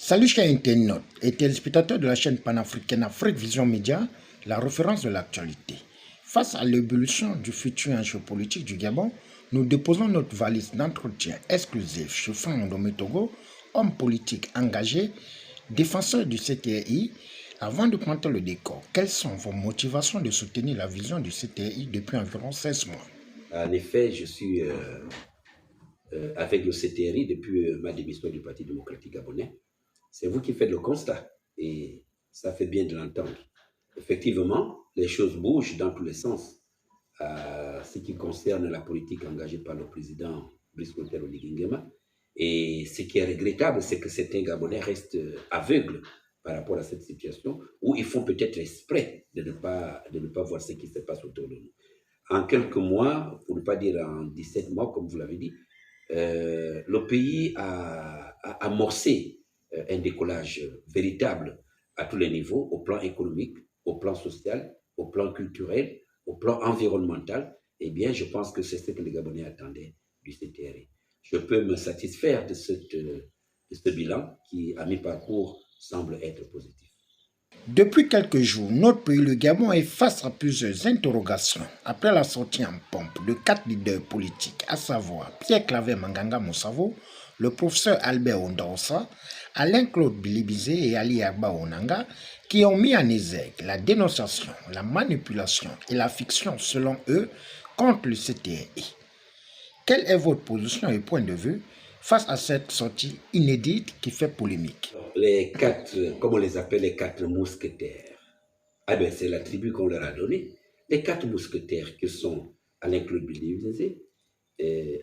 Salut chers internautes et téléspectateurs de la chaîne panafricaine Afrique Vision Média, la référence de l'actualité. Face à l'évolution du futur géopolitique du Gabon, nous déposons notre valise d'entretien exclusif chez Franck Ndomé-Togo, homme politique engagé, défenseur du CTI. Avant de prendre le décor, quelles sont vos motivations de soutenir la vision du CTI depuis environ 16 mois? En effet, je suis avec le CTRI depuis ma démission du Parti démocratique gabonais. C'est vous qui faites le constat et ça fait bien de l'entendre. Effectivement, les choses bougent dans tous les sens. Ce qui concerne la politique engagée par le président Brice Clotaire Oligui-Nguema. Et ce qui est regrettable, c'est que certains Gabonais restent aveugles par rapport à cette situation, où ils font peut-être exprès de ne pas voir ce qui se passe autour de nous. En quelques mois, pour ne pas dire en 17 mois, comme vous l'avez dit, le pays a amorcé un décollage véritable à tous les niveaux, au plan économique, au plan social, au plan culturel, au plan environnemental. Eh bien, je pense que c'est ce que les Gabonais attendaient du CTRI. Je peux me satisfaire de ce bilan qui, à mi-parcours, semble être positif. Depuis quelques jours, notre pays, le Gabon, est face à plusieurs interrogations après la sortie en pompe de 4 leaders politiques, à savoir Pierre-Claver Manganga Moussavo, le professeur Albert Ondaossa, Alain-Claude Bilibizé et Ali Agba Onanga, qui ont mis en exergue la dénonciation, la manipulation et la fiction, selon eux, contre le CTI. Quelle est votre position et point de vue face à cette sortie inédite qui fait polémique? Les quatre, comme on les appelle, les quatre mousquetaires. Ah ben, c'est la tribu qu'on leur a donnée. Les quatre mousquetaires qui sont Alain-Claude Bilibizé,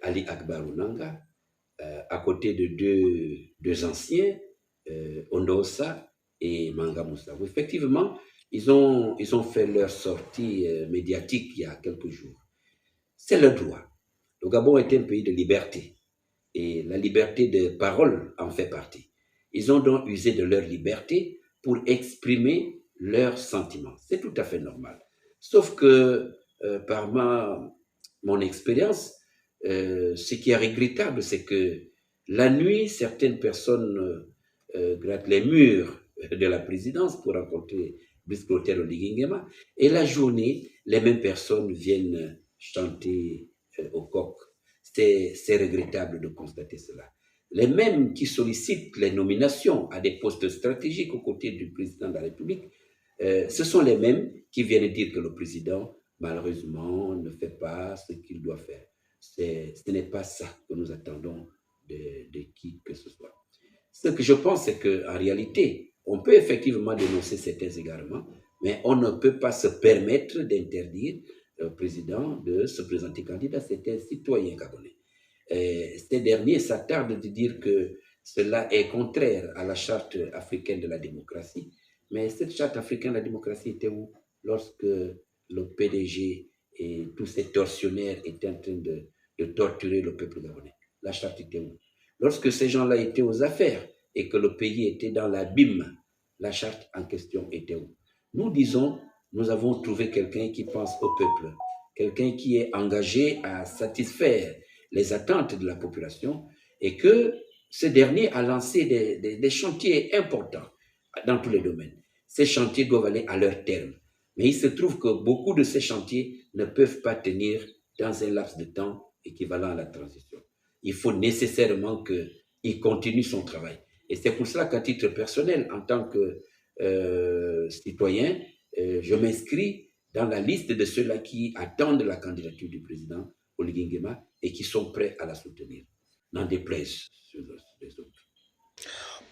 Ali Akbar Onanga, à côté de deux anciens, Ondosa et Manga Moussavou. Effectivement, ils ont fait leur sortie médiatique il y a quelques jours. C'est leur droit. Le Gabon est un pays de liberté et la liberté de parole en fait partie. Ils ont donc usé de leur liberté pour exprimer leurs sentiments. C'est tout à fait normal. Sauf que par mon expérience, ce qui est regrettable, c'est que la nuit, certaines personnes grattent les murs de la présidence pour rencontrer Brice Clotaire Oligui-Nguema, et la journée, les mêmes personnes viennent chanter au coq. C'est regrettable de constater cela. Les mêmes qui sollicitent les nominations à des postes stratégiques aux côtés du président de la République, ce sont les mêmes qui viennent dire que le président, malheureusement, ne fait pas ce qu'il doit faire. Ce n'est pas ça que nous attendons de qui que ce soit. Ce que je pense, c'est qu'en réalité, on peut effectivement dénoncer certains égarements, mais on ne peut pas se permettre d'interdire au président de se présenter candidat. C'est un citoyen gabonais. Ces derniers s'attardent de dire que cela est contraire à la charte africaine de la démocratie. Mais cette charte africaine de la démocratie était où lorsque le PDG et tous ces tortionnaires étaient en train de torturer le peuple gabonais? La charte était où? Lorsque ces gens-là étaient aux affaires et que le pays était dans l'abîme, la charte en question était où? Nous disons, nous avons trouvé quelqu'un qui pense au peuple, quelqu'un qui est engagé à satisfaire les attentes de la population et que ce dernier a lancé des chantiers importants dans tous les domaines. Ces chantiers doivent aller à leur terme. Mais il se trouve que beaucoup de ces chantiers ne peuvent pas tenir dans un laps de temps équivalent à la transition. Il faut nécessairement qu'il continue son travail. Et c'est pour cela qu'à titre personnel, en tant que citoyen, je m'inscris dans la liste de ceux-là qui attendent la candidature du président Oligui-Nguema et qui sont prêts à la soutenir. N'en déplaise sur les autres.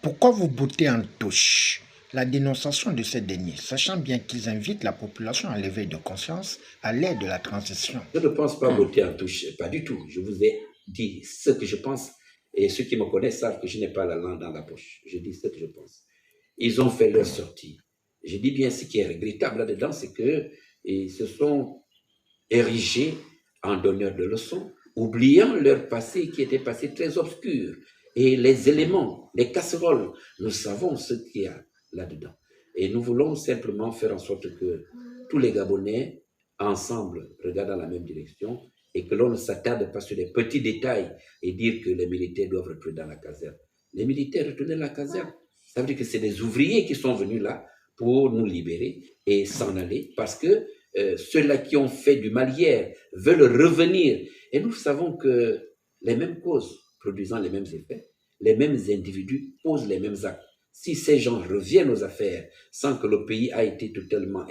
Pourquoi vous bottez en touche la dénonciation de ces derniers, sachant bien qu'ils invitent la population à l'éveil de conscience à l'aide de la transition? Je ne pense pas botter en touche, pas du tout. Je vous ai dit ce que je pense et ceux qui me connaissent savent que je n'ai pas la langue dans la poche. Je dis ce que je pense. Ils ont fait leur sortie. Je dis bien ce qui est regrettable là-dedans, c'est qu'ils se sont érigés en donneurs de leçons, oubliant leur passé qui était passé très obscur. Et les éléments, les casseroles, nous savons ce qu'il y a là-dedans. Et nous voulons simplement faire en sorte que tous les Gabonais, ensemble, regardent dans la même direction et que l'on ne s'attarde pas sur les petits détails et dire que les militaires doivent retourner dans la caserne. Les militaires retournent dans la caserne, Ça veut dire que c'est des ouvriers qui sont venus là pour nous libérer et s'en aller parce que ceux-là qui ont fait du mal hier veulent revenir. Et nous savons que les mêmes causes produisant les mêmes effets, les mêmes individus posent les mêmes actes. Si ces gens reviennent aux affaires sans que le pays ait été totalement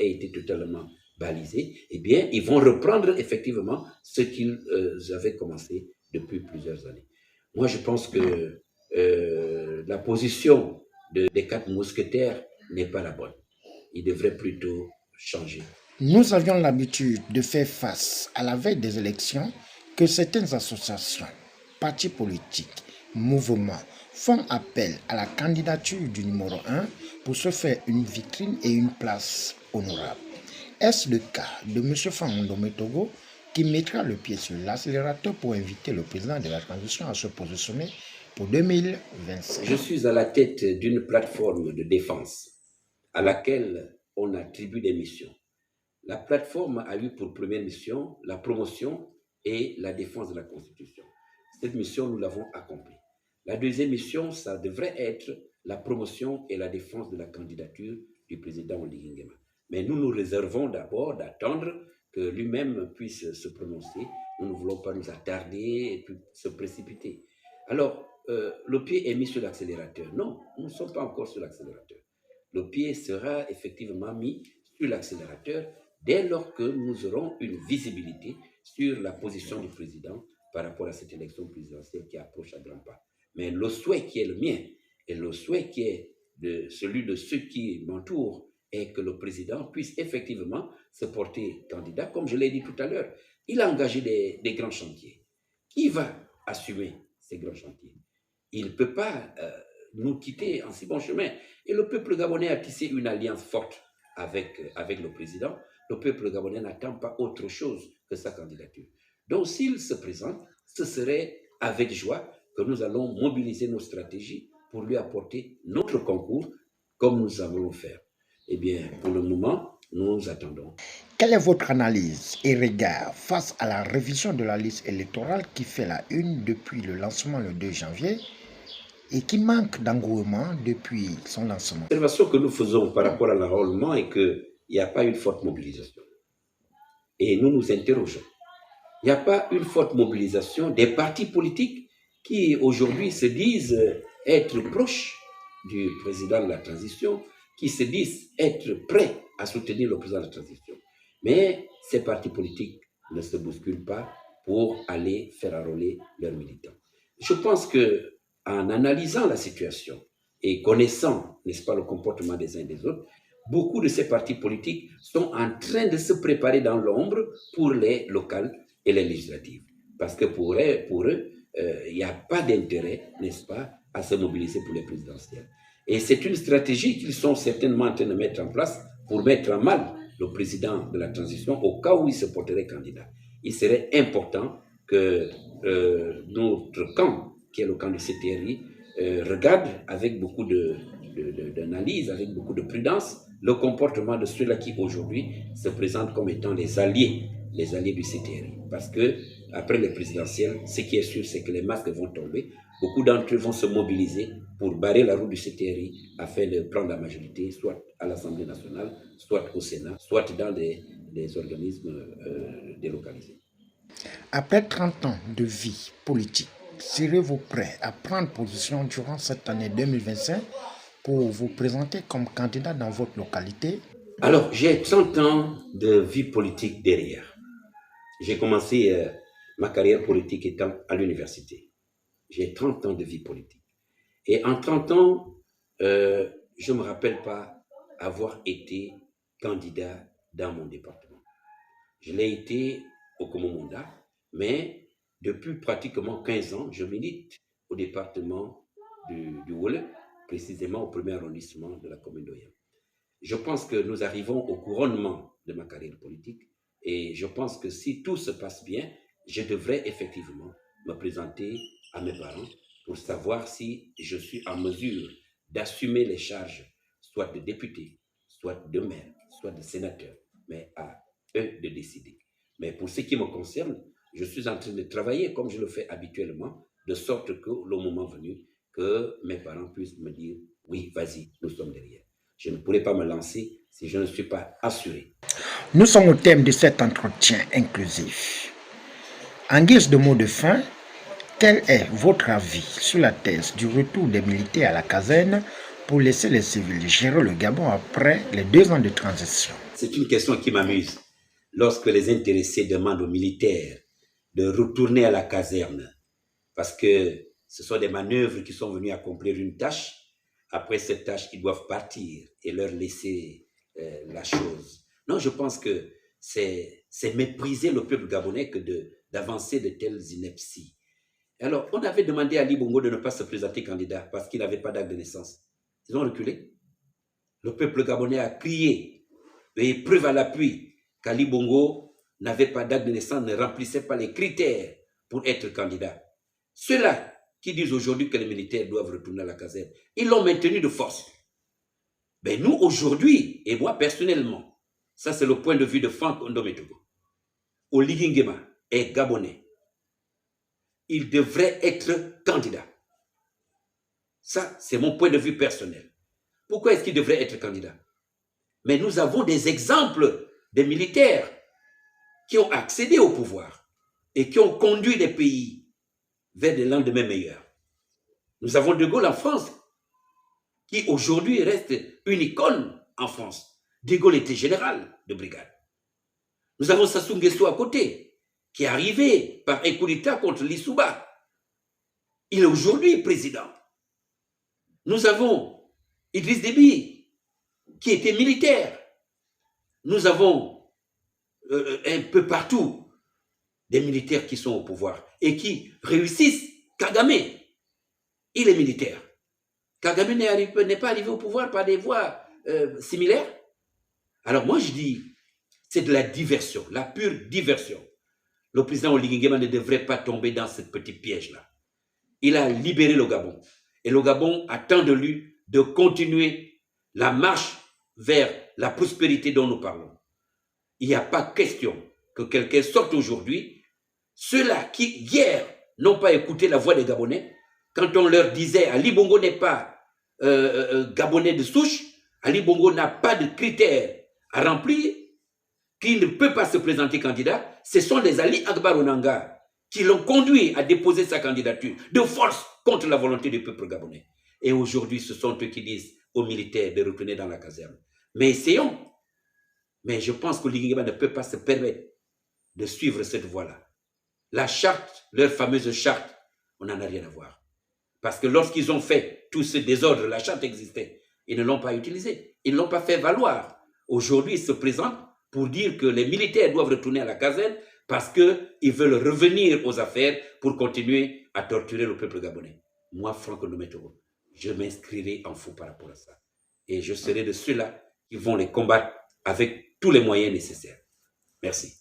balisé, eh bien, ils vont reprendre effectivement ce qu'ils avaient commencé depuis plusieurs années. Moi, je pense que la position des 4 mousquetaires n'est pas la bonne. Il devrait plutôt changer. Nous avions l'habitude de faire face à la veille des élections que certaines associations, partis politiques, mouvements font appel à la candidature du numéro 1 pour se faire une vitrine et une place honorable. Est-ce le cas de M. Famondome Togo qui mettra le pied sur l'accélérateur pour inviter le président de la transition à se positionner pour 2025? Je suis à la tête d'une plateforme de défense à laquelle on attribue des missions. La plateforme a eu pour première mission la promotion et la défense de la Constitution. Cette mission, nous l'avons accomplie. La deuxième mission, ça devrait être la promotion et la défense de la candidature du président Oligui Nguema. Mais nous nous réservons d'abord d'attendre que lui-même puisse se prononcer. Nous ne voulons pas nous attarder et puis se précipiter. Alors, le pied est mis sur l'accélérateur. Non, nous ne sommes pas encore sur l'accélérateur. Le pied sera effectivement mis sur l'accélérateur dès lors que nous aurons une visibilité sur la position du président par rapport à cette élection présidentielle qui approche à grands pas. Mais le souhait qui est le mien et le souhait qui est celui de ceux qui m'entourent est que le président puisse effectivement se porter candidat, comme je l'ai dit tout à l'heure. Il a engagé des grands chantiers. Qui va assumer ces grands chantiers? Il ne peut pas nous quitter en si bon chemin. Et le peuple gabonais a tissé une alliance forte avec le président. Le peuple gabonais n'attend pas autre chose que sa candidature. Donc, s'il se présente, ce serait avec joie que nous allons mobiliser nos stratégies pour lui apporter notre concours, comme nous savons le faire. Eh bien, pour le moment, nous attendons. Quelle est votre analyse et regard face à la révision de la liste électorale qui fait la une depuis le lancement le 2 janvier et qui manque d'engouement depuis son lancement? L'observation que nous faisons par rapport à l'enrôlement est qu'il n'y a pas une forte mobilisation. Et nous nous interrogeons. Il n'y a pas une forte mobilisation des partis politiques qui aujourd'hui se disent être proches du président de la transition, qui se disent être prêts à soutenir le président de la transition. Mais ces partis politiques ne se bousculent pas pour aller faire enrôler leurs militants. Je pense que en analysant la situation et connaissant, n'est-ce pas, le comportement des uns et des autres, beaucoup de ces partis politiques sont en train de se préparer dans l'ombre pour les locales et les législatives. Parce que pour eux, il n'y a pas d'intérêt, n'est-ce pas, à se mobiliser pour les présidentielles. Et c'est une stratégie qu'ils sont certainement en train de mettre en place pour mettre en mal le président de la transition au cas où il se porterait candidat. Il serait important que notre camp, qui est le camp du CTRI, regarde avec beaucoup d'analyse, avec beaucoup de prudence, le comportement de ceux-là qui aujourd'hui se présentent comme étant les alliés du CTRI. Parce que après les présidentielles, ce qui est sûr, c'est que les masques vont tomber. Beaucoup d'entre eux vont se mobiliser pour barrer la route du CTRI afin de prendre la majorité, soit à l'Assemblée nationale, soit au Sénat, soit dans des organismes délocalisés. Après 30 ans de vie politique, serez-vous prêt à prendre position durant cette année 2025 pour vous présenter comme candidat dans votre localité? Alors, j'ai 30 ans de vie politique derrière. J'ai commencé ma carrière politique étant à l'université. J'ai 30 ans de vie politique. Et en 30 ans, je ne me rappelle pas avoir été candidat dans mon département. Je l'ai été au Komo-Monda, mais depuis pratiquement 15 ans, je milite au département du Wole, précisément au premier arrondissement de la commune d'Oyam. Je pense que nous arrivons au couronnement de ma carrière politique et je pense que si tout se passe bien, je devrais effectivement me présenter à mes parents pour savoir si je suis en mesure d'assumer les charges, soit de député, soit de maire, soit de sénateur, mais à eux de décider. Mais pour ce qui me concerne, je suis en train de travailler comme je le fais habituellement, de sorte que, le moment venu, que mes parents puissent me dire Oui, vas-y, nous sommes derrière. Je ne pourrais pas me lancer si je ne suis pas assuré. Nous sommes au thème de cet entretien inclusif. En guise de mot de fin, quel est votre avis sur la thèse du retour des militaires à la caserne pour laisser les civils gérer le Gabon après les 2 ans de transition? C'est une question qui m'amuse. Lorsque les intéressés demandent aux militaires de retourner à la caserne, parce que ce sont des manœuvres qui sont venus accomplir une tâche. Après cette tâche, ils doivent partir et leur laisser la chose. Non, je pense que c'est mépriser le peuple gabonais que d'avancer de telles inepties. Alors, on avait demandé à Ali Bongo de ne pas se présenter candidat parce qu'il n'avait pas d'acte de naissance. Ils ont reculé. Le peuple gabonais a crié, et preuve à l'appui, qu'Ali Bongo n'avait pas d'acte de naissance, ne remplissait pas les critères pour être candidat. Ceux-là qui disent aujourd'hui que les militaires doivent retourner à la caserne, ils l'ont maintenu de force. Mais nous, aujourd'hui, et moi personnellement, ça c'est le point de vue de Franck Ndometogo, Oligui Nguema est gabonais. Il devrait être candidat. Ça, c'est mon point de vue personnel. Pourquoi est-ce qu'il devrait être candidat? Mais nous avons des exemples des militaires qui ont accédé au pouvoir et qui ont conduit des pays vers des lendemains meilleurs. Nous avons De Gaulle en France, qui aujourd'hui reste une icône en France. De Gaulle était général de brigade. Nous avons Sassou Nguesso à côté, qui est arrivé par un coup d'État contre l'Issouba. Il est aujourd'hui président. Nous avons Idriss Déby, qui était militaire. Nous avons un peu partout des militaires qui sont au pouvoir et qui réussissent. Kagame, il est militaire. Kagame n'est pas arrivé au pouvoir par des voies similaires. Alors moi je dis, c'est de la diversion, la pure diversion. Le président Oligui Nguema ne devrait pas tomber dans ce petit piège-là. Il a libéré le Gabon. Et le Gabon attend de lui de continuer la marche vers la prospérité dont nous parlons. Il n'y a pas question que quelqu'un sorte aujourd'hui. Ceux-là qui, hier, n'ont pas écouté la voix des Gabonais, quand on leur disait Ali Bongo n'est pas Gabonais de souche, Ali Bongo n'a pas de critères à remplir, qu'il ne peut pas se présenter candidat, ce sont les Ali Akbar Onanga qui l'ont conduit à déposer sa candidature de force contre la volonté du peuple gabonais. Et aujourd'hui, ce sont eux qui disent aux militaires de retourner dans la caserne. Mais essayons. Mais je pense que l'Oligui Nguema ne peut pas se permettre de suivre cette voie-là. La charte, leur fameuse charte, on n'en a rien à voir. Parce que lorsqu'ils ont fait tout ce désordre, la charte existait. Ils ne l'ont pas utilisée. Ils ne l'ont pas fait valoir. Aujourd'hui, ils se présentent pour dire que les militaires doivent retourner à la caserne parce qu'ils veulent revenir aux affaires pour continuer à torturer le peuple gabonais. Moi, Franck Ndometogo, je m'inscrirai en faux par rapport à ça. Et je serai de ceux-là qui vont les combattre avec tous les moyens nécessaires. Merci.